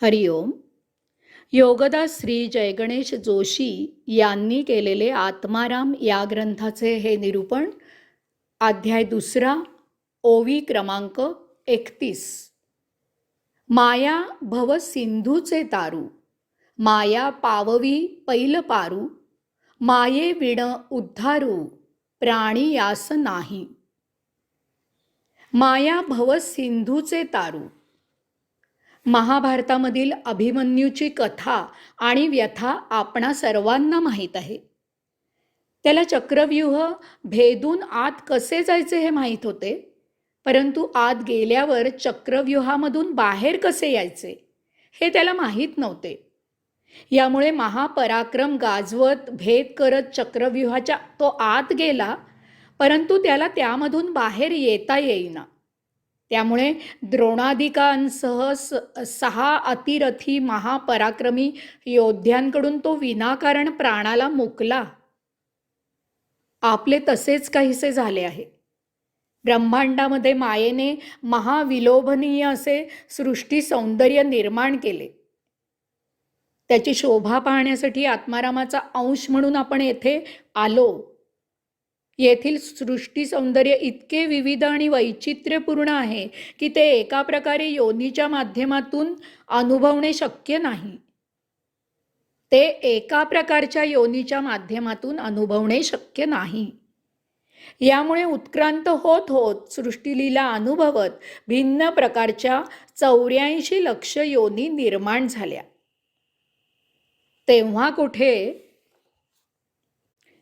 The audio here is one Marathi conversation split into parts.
हरिओम. योगदास श्री जयगणेश जोशी यांनी केलेले आत्माराम या ग्रंथाचे हे निरूपण. अध्याय 2, ओवी क्रमांक 31. माया भव सिंधूचे तारू, माया पाववी पैल पारू, माये विण उद्धारू प्राणी यास नाही. माया भव सिंधूचे तारू. महाभारतामधील अभिमन्यूची कथा आणि व्यथा आपणा सर्वांना माहीत आहे. त्याला चक्रव्यूह भेदून आत कसे जायचे हे माहीत होते, परंतु आत गेल्यावर चक्रव्यूहामधून बाहेर कसे यायचे हे त्याला माहीत नव्हते. यामुळे महापराक्रम गाजवत भेद करत चक्रव्यूहाच्या तो आत गेला, परंतु त्याला त्यामधून बाहेर येता येईना. त्यामुळे द्रोणादिकांसह 6 अतिरथी महापराक्रमी योद्ध्यांकडून तो विनाकारण प्राणाला मुकला. आपले तसेच काहीसे झाले आहे. ब्रह्मांडामध्ये मायेने महाविलोभनीय असे सृष्टी सौंदर्य निर्माण केले. त्याची शोभा पाहण्यासाठी आत्मारामाचा अंश म्हणून आपण येथे आलो. येथील सृष्टी सौंदर्य इतके विविध आणि वैचित्र्यपूर्ण आहे की ते एका प्रकारे योनीच्या माध्यमातून अनुभवणे शक्य नाही. ते एका प्रकारच्या योनीच्या माध्यमातून अनुभवणे शक्य नाही. यामुळे उत्क्रांत होत होत सृष्टीलीला अनुभवत भिन्न प्रकारच्या 84 लक्ष योनी निर्माण झाल्या. तेव्हा कुठे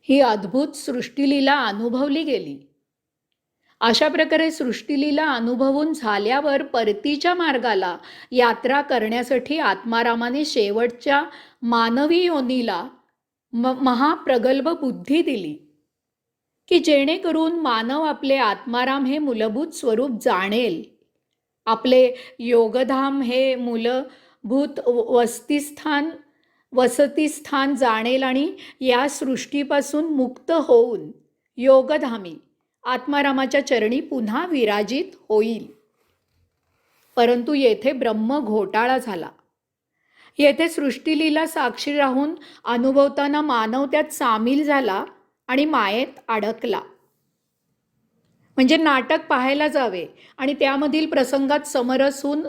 ही अद्भुत सृष्टीलीला अनुभवली गेली. अशा प्रकारे सृष्टीलीला अनुभवून झाल्यावर परतीच्या मार्गाला यात्रा करण्यासाठी आत्मारामाने शेवटच्या मानवी योनीला महाप्रगल्भ बुद्धी दिली की जेणेकरून मानव आपले आत्माराम हे मूलभूत स्वरूप जाणेल, आपले योगधाम हे मूलभूत वसतिस्थान जाणेल आणि या सृष्टीपासून मुक्त होऊन योगधामी आत्मारामाच्या चरणी पुन्हा विराजित होईल. परंतु येथे ब्रह्म घोटाळा झाला. येथे सृष्टीलीला साक्षी राहून अनुभवताना मानव त्यात सामील झाला आणि मायेत अडकला. म्हणजे नाटक पाहायला जावे आणि त्यामधील प्रसंगात समरस होऊन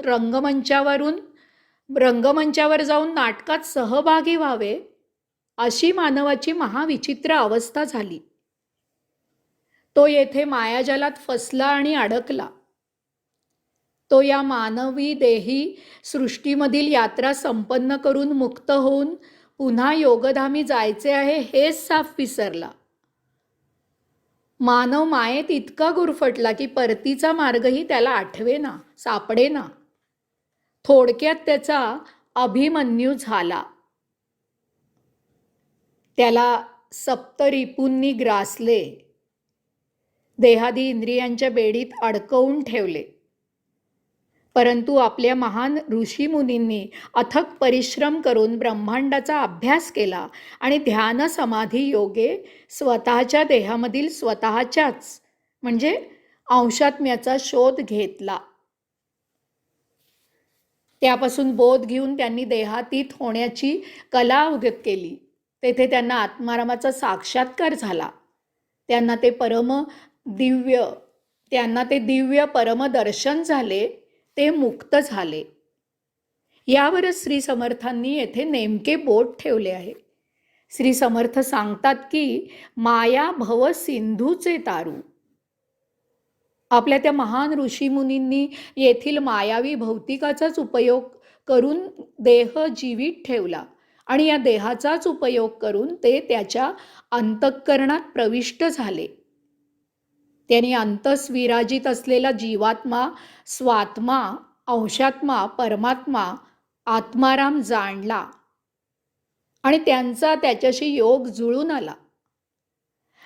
रंगमंचावर जाऊन नाटकात सहभागी व्हावे, अशी मानवाची महाविचित्र अवस्था झाली. तो येथे मायाजालात फसला आणि अडकला. तो या मानवी देही सृष्टीमधील यात्रा संपन्न करून मुक्त होऊन पुन्हा योगधामी जायचे आहे हेच साफ विसरला. मानव मायेत इतका गुरफटला की परतीचा मार्गही त्याला आठवेना, सापडेना. थोडक्यात त्याचा अभिमन्यू झाला. त्याला सप्तरिपूंनी ग्रासले, देहादी इंद्रियांच्या बेडीत अडकवून ठेवले. परंतु आपल्या महान ऋषीमुनींनी अथक परिश्रम करून ब्रह्मांडाचा अभ्यास केला आणि ध्यान समाधी योगे स्वतःच्या देहामधील स्वतःच्याच म्हणजे अंशात्म्याचा शोध घेतला. त्यापासून बोध घेऊन त्यांनी देहातीत होण्याची कला अवगत केली. तेथे त्यांना आत्मारामाचा साक्षात्कार झाला. त्यांना ते दिव्य परमदर्शन झाले. ते मुक्त झाले. यावरच श्री समर्थांनी येथे नेमके बोट ठेवले आहे. श्री समर्थ सांगतात की माया भव सिंधूचे तारू. आपल्या त्या महान ऋषीमुनींनी येथील मायावी भौतिकाचाच उपयोग करून देह जीवित ठेवला आणि या देहाचाच उपयोग करून ते त्याच्या अंतःकरणात प्रविष्ट झाले. त्यांनी अंतस विराजित असलेला जीवात्मा, स्वात्मा, अंशात्मा, परमात्मा, आत्माराम जाणला आणि त्यांचा त्याच्याशी योग जुळून आला.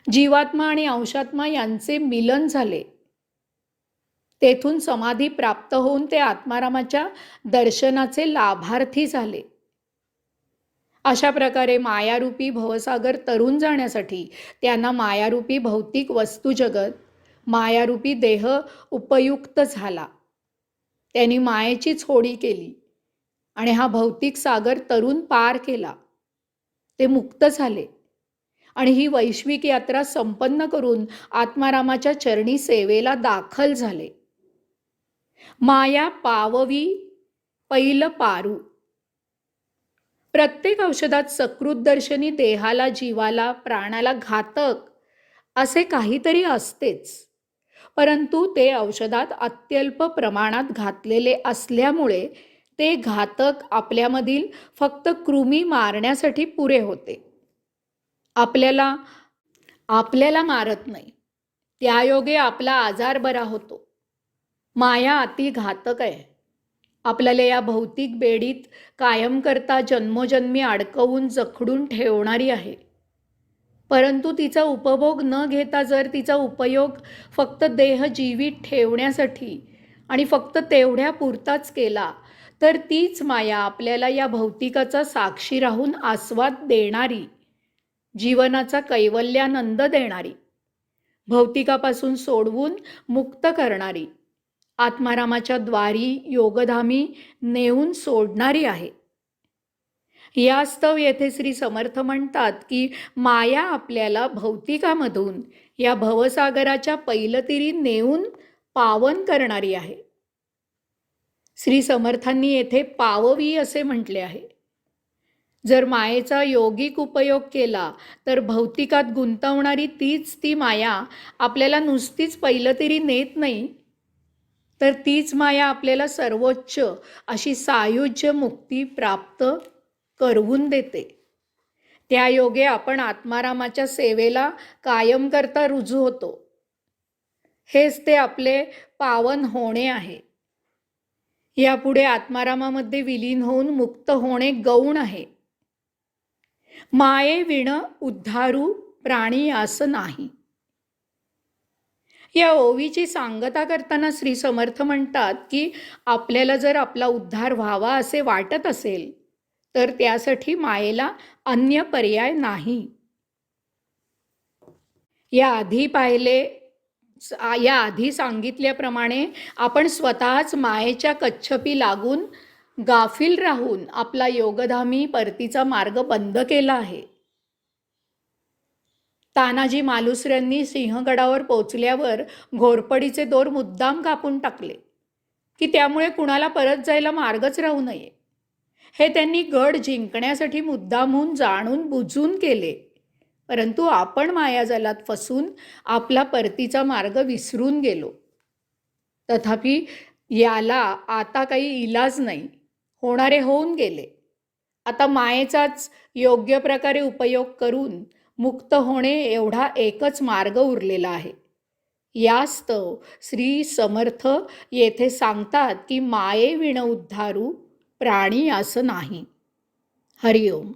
जीवात्मा आणि अंशात्मा यांचे मिलन झाले. तेथून समाधी प्राप्त होऊन ते आत्मारामाच्या दर्शनाचे लाभार्थी झाले. अशा प्रकारे मायारूपी भवसागर तरून जाण्यासाठी त्यांना मायारूपी भौतिक वस्तू जगत, मायारूपी देह उपयुक्त झाला. त्यांनी मायेचीच होडी केली आणि हा भौतिक सागर तरुण पार केला. ते मुक्त झाले आणि ही वैश्विक यात्रा संपन्न करून आत्मारामाच्या चरणी सेवेला दाखल झाले. माया पाववी पैल पारू. प्रत्येक औषधात सकृतदर्शनी देहाला, जीवाला, प्राणाला घातक असे काहीतरी असतेच. परंतु ते औषधात अत्यल्प प्रमाणात घातलेले असल्यामुळे ते घातक आपल्यामधील फक्त कृमी मारण्यासाठी पुरे होते. आपल्याला आपल्याला मारत नाही. त्यायोगे आपला आजार बरा होतो. माया अति घातक आहे. आपल्याला या भौतिक बेडीत कायम करता जन्मोजन्मी अडकवून जखडून ठेवणारी आहे. परंतु तिचा उपभोग न घेता जर तिचा उपयोग फक्त देह जीवित ठेवण्यासाठी आणि फक्त तेवढ्या पुरताच केला तर तीच माया आपल्याला या भौतिकाचा साक्षी राहून आस्वाद देणारी, जीवनाचा कैवल्यानंद देणारी, भौतिकापासून सोडवून मुक्त करणारी, आत्मारामाच्या द्वारी योगधामी नेऊन सोडणारी आहे. यास्तव येथे श्री समर्थ म्हणतात की माया आपल्याला भौतिकामधून या भवसागराच्या पैलतीरी नेऊन पावन करणारी आहे. श्री समर्थांनी येथे पाववी असे म्हटले आहे. जर मायेचा योगिक उपयोग केला तर भौतिकात गुंतवणारी ती माया आपल्याला नुसतीच पैलतीरी नेत नाही, तर तीच माया आपल्याला सर्वोच्च अशी सायुज्य मुक्ती प्राप्त करवून देते. त्यायोगे आपण आत्मारामाच्या सेवेला कायम करता रुजू होतो. हेच ते आपले पावन होणे आहे. यापुढे आत्मारामामध्ये विलीन होऊन मुक्त होणे गौण आहे. माये विण उद्धारू प्राणी असं नाही. या ओवीची सांगता करताना श्री समर्थ म्हणतात की आपल्याला जर आपला उद्धार व्हावा असे वाटत असेल तर त्यासाठी मायेला अन्य पर्याय नाही. याआधी सांगितल्याप्रमाणे आपण स्वतःच मायेच्या कच्छपी लागून गाफील राहून आपला योगधामी परतीचा मार्ग बंद केला आहे. तानाजी मालुसऱ्यांनी सिंहगडावर पोचल्यावर घोरपडीचे दोर मुद्दाम कापून टाकले की त्यामुळे कुणाला परत जायला मार्गच राहू नये. हे त्यांनी गड जिंकण्यासाठी मुद्दामहून जाणून बुजून केले. परंतु आपण मायाजालात फसून आपला परतीचा मार्ग विसरून गेलो. तथापि याला आता काही इलाज नाही. होणारे होऊन गेले. आता मायेचाच योग्य प्रकारे उपयोग करून मुक्त होणे एवढा एकच मार्ग उरलेला आहे. यास्तव श्री समर्थ येथे सांगतात की माये विण उद्धारू प्राणी असं नाही. हरिओम.